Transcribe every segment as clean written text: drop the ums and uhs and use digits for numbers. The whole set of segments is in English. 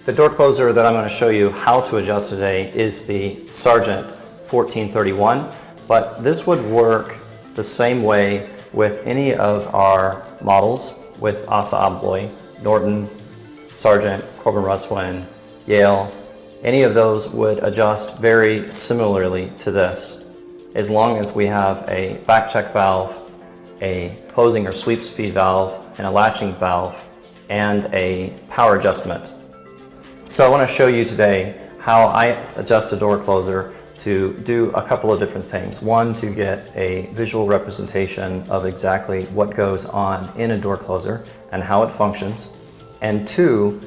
The door closer that I'm going to show you how to adjust today is the Sargent 1431, but this would work the same way with any of our models with ASA Abloy, Norton, Sargent, Corbin Russwin, Yale. Any of those would adjust very similarly to this, as long as we have a back check valve, a closing or sweep speed valve, and a latching valve, and a power adjustment. So I want to show you today how I adjust a door closer to do a couple of different things. One, to get a visual representation of exactly what goes on in a door closer and how it functions. And two,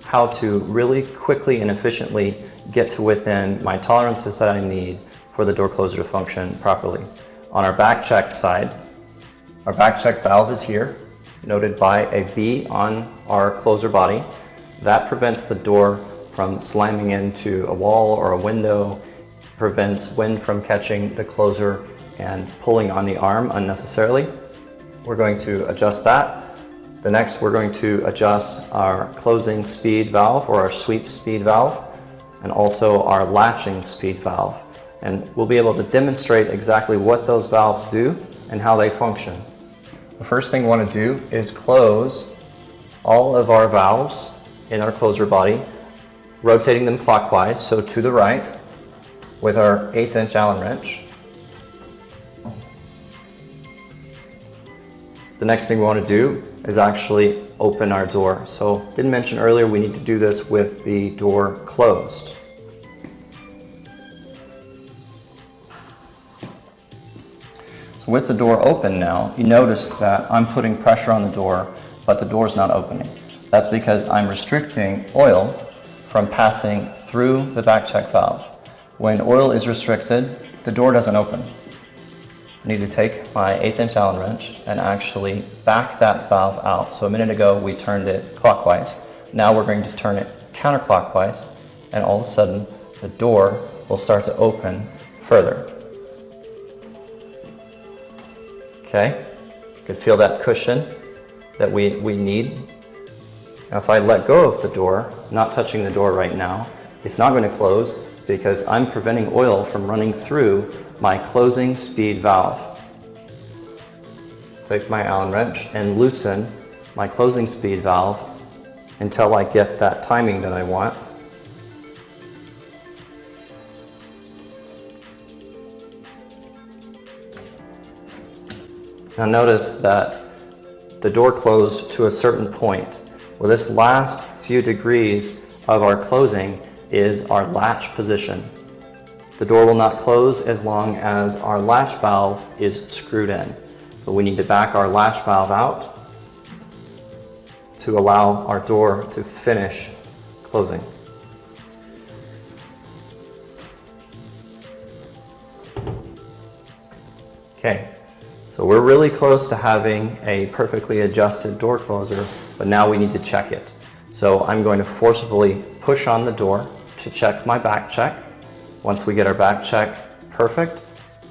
how to really quickly and efficiently get to within my tolerances that I need for the door closer to function properly. On our back check side, our back check valve is here, noted by a B on our closer body. That prevents the door from slamming into a wall or a window, prevents wind from catching the closer and pulling on the arm unnecessarily. We're going to adjust that. The next, we're going to adjust our closing speed valve or our sweep speed valve, and also our latching speed valve. And we'll be able to demonstrate exactly what those valves do and how they function. The first thing we want to do is close all of our valves in our closer body, rotating them clockwise, so to the right, with our 1/8" Allen wrench. The next thing we want to do is actually open our door. So, didn't mention earlier, we need to do this with the door closed. So with the door open now, you notice that I'm putting pressure on the door, but the door's not opening. That's because I'm restricting oil from passing through the back check valve. When oil is restricted, the door doesn't open. I need to take my 1/8" Allen wrench and actually back that valve out. So a minute ago we turned it clockwise. Now we're going to turn it counterclockwise, and all of a sudden the door will start to open further. Okay, you can feel that cushion that we need. Now if I let go of the door, not touching the door right now, it's not going to close because I'm preventing oil from running through my closing speed valve. Take my Allen wrench and loosen my closing speed valve until I get that timing that I want. Now notice that the door closed to a certain point. Well, this last few degrees of our closing is our latch position. The door will not close as long as our latch valve is screwed in. So we need to back our latch valve out to allow our door to finish closing. Okay, so we're really close to having a perfectly adjusted door closer, but now we need to check it. So I'm going to forcefully push on the door to check my back check. Once we get our back check perfect,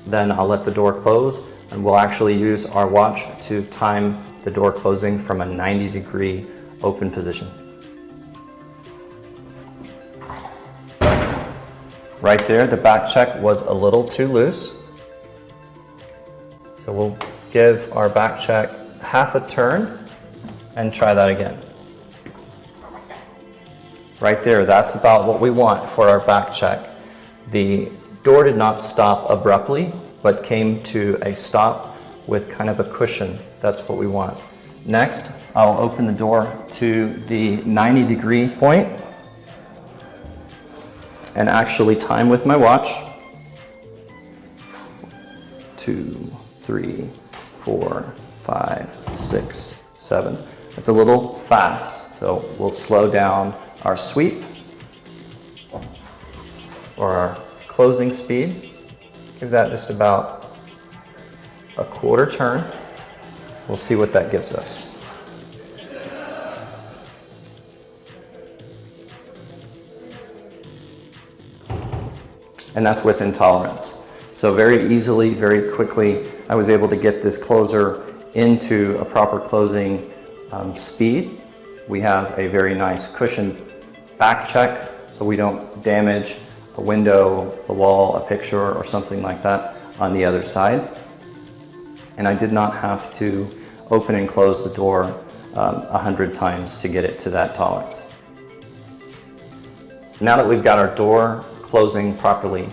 then I'll let the door close, and we'll actually use our watch to time the door closing from a 90-degree open position. Right there, the back check was a little too loose. So we'll give our back check half a turn and try that again. Right there, that's about what we want for our back check. The door did not stop abruptly, but came to a stop with kind of a cushion. That's what we want. Next, I'll open the door to the 90-degree point and actually time with my watch. 2, 3, 4, 5, 6, 7. It's a little fast, so we'll slow down our sweep or our closing speed. Give that just about a quarter turn. We'll see what that gives us. And that's within tolerance. So very easily, very quickly, I was able to get this closer into a proper closing speed. We have a very nice cushion back check so we don't damage a window, the wall, a picture, or something like that on the other side. And I did not have to open and close the door 100 times to get it to that tolerance. Now that we've got our door closing properly,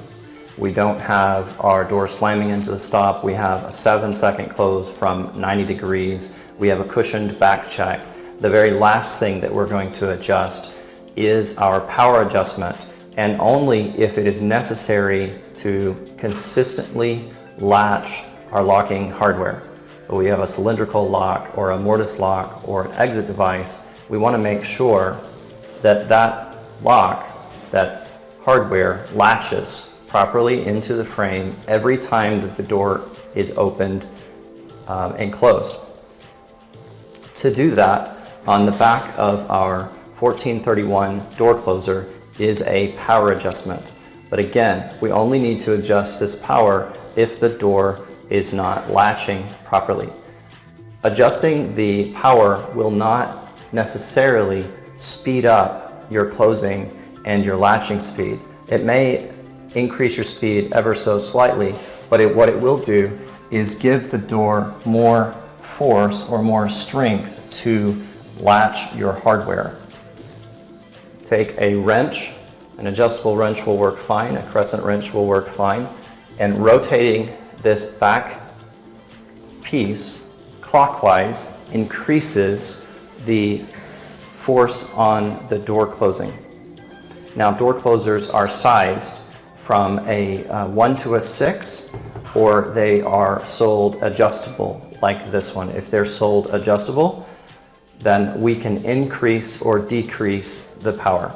we don't have our door slamming into the stop. We have a 7-second close from 90 degrees. We have a cushioned back check. The very last thing that we're going to adjust is our power adjustment, and only if it is necessary to consistently latch our locking hardware. If we have a cylindrical lock or a mortise lock or an exit device, we want to make sure that that lock, that hardware, latches properly into the frame every time that the door is opened and closed. To do that, on the back of our 1431 door closer is a power adjustment. But again, we only need to adjust this power if the door is not latching properly. Adjusting the power will not necessarily speed up your closing and your latching speed. It may increase your speed ever so slightly, but what it will do is give the door more force or more strength to latch your hardware. Take a wrench, an adjustable wrench will work fine, a crescent wrench will work fine, and rotating this back piece clockwise increases the force on the door closing. Now, door closers are sized from a 1 to a 6, or they are sold adjustable like this one. If they're sold adjustable, then we can increase or decrease the power.